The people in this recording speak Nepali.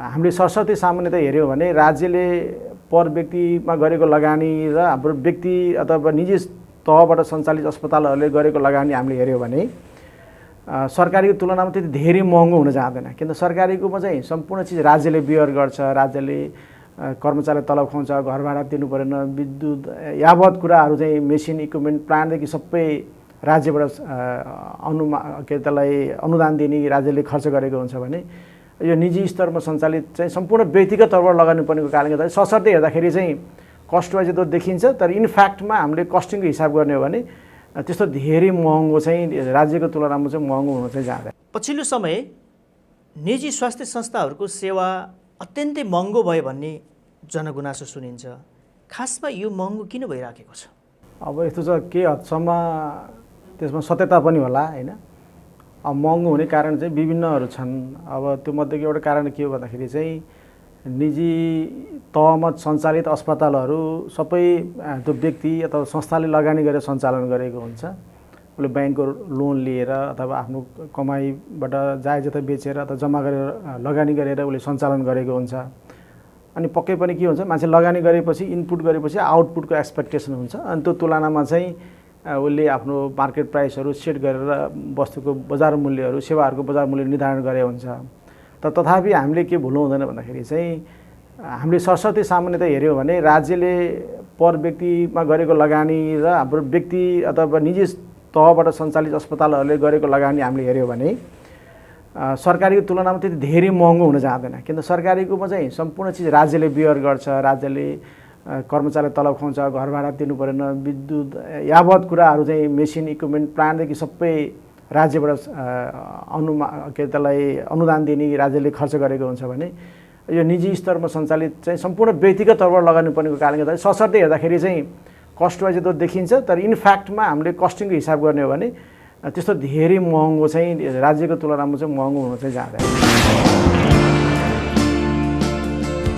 हामीले सरस्वती सामान्यतः हेऱ्यौँ भने राज्यले पर व्यक्तिमा गरेको लगानी र हाम्रो व्यक्ति अथवा निजी तहबाट सञ्चालित अस्पतालहरूले गरेको लगानी हामीले हेऱ्यौँ भने सरकारीको तुलनामा त्यति धेरै महँगो हुन जाँदैन। किन सरकारीकोमा चाहिँ सम्पूर्ण चिज राज्यले बियर गर्छ, राज्यले कर्मचारीलाई तलब खुवाउँछ, घर भाडा तिर्नु परेन, विद्युत यावत कुराहरू चाहिँ मेसिन इक्विपमेन्ट प्लान्टदेखि सबै राज्यबाट त्यसलाई अनुदान दिने राज्यले खर्च गरेको हुन्छ भने यो निजी स्तरमा सञ्चालित चाहिँ सम्पूर्ण व्यक्तिगत तर्फबाट लगानी पर्नेको कारणले गर्दा सशर्त हेर्दाखेरि चाहिँ कस्ट वाइज त देखिन्छ, तर इनफ्याक्टमा हामीले कस्टिङको हिसाब गर्ने हो भने त्यस्तो धेरै महँगो चाहिँ राज्यको तुलनामा चाहिँ महँगो हुन चाहिँ जाँदैन। पछिल्लो समय निजी स्वास्थ्य संस्थाहरूको सेवा अत्यन्तै महँगो भयो भन्ने जनगुनासो सुनिन्छ। खासमा यो महँगो किन भइराखेको छ? अब यस्तो छ, के हदसम्म त्यसमा सत्यता पनि होला हैन। अब महँगो हुने कारण चाहिँ विभिन्नहरू छन्। अब त्यो मध्येको एउटा कारण के हो भन्दाखेरि चाहिँ निजी तहमा सञ्चालित अस्पतालहरू सबै त्यो व्यक्ति अथवा संस्थाले लगानी गरेर सञ्चालन गरेको हुन्छ। उसले ब्याङ्कको लोन लिएर अथवा आफ्नो कमाइबाट जायजता बेचेर अथवा जम्मा गरेर लगानी गरेर उसले सञ्चालन गरेको हुन्छ। अनि पक्कै पनि के हुन्छ, मान्छे लगानी गरेपछि इनपुट गरेपछि आउटपुटको एक्सपेक्टेसन हुन्छ। अनि त्यो तुलनामा चाहिँ उसले आफ्नो मार्केट प्राइसहरू सेट गरेर वस्तुको बजार मूल्यहरू, सेवाहरूको बजार मूल्य निर्धारण गरे हुन्छ। तर तथापि हामीले के भुल्नु हुँदैन भन्दाखेरि चाहिँ हामीले सरस्वती सामान्यतः हेऱ्यौँ भने राज्यले पर व्यक्तिमा गरेको लगानी र हाम्रो व्यक्ति अथवा निजी तहबाट सञ्चालित अस्पतालहरूले गरेको लगानी हामीले हेऱ्यौँ भने सरकारीको तुलनामा त्यति धेरै महँगो हुन जाँदैन। किन सरकारीकोमा चाहिँ सम्पूर्ण चिज राज्यले बियर गर्छ, राज्यले कर्मचारीलाई तलब खुवाउँछ, घर भाडा तिर्नु परेन, विद्युत यावत कुराहरू चाहिँ मेसिन इक्विपमेन्ट प्लान्टदेखि सबै राज्यबाट त्यसलाई अनुदान दिने राज्यले खर्च गरेको हुन्छ भने यो निजी स्तरमा सञ्चालित चाहिँ सम्पूर्ण व्यक्तिगत तर्फबाट लगानी पर्नेको कारणले गर्दा सशर्त हेर्दाखेरि चाहिँ कस्ट वाइज त देखिन्छ, तर इनफ्याक्टमा हामीले कस्टिङको हिसाब गर्ने हो भने त्यस्तो धेरै महँगो चाहिँ राज्यको तुलनामा चाहिँ महँगो हुन चाहिँ जाँदैन।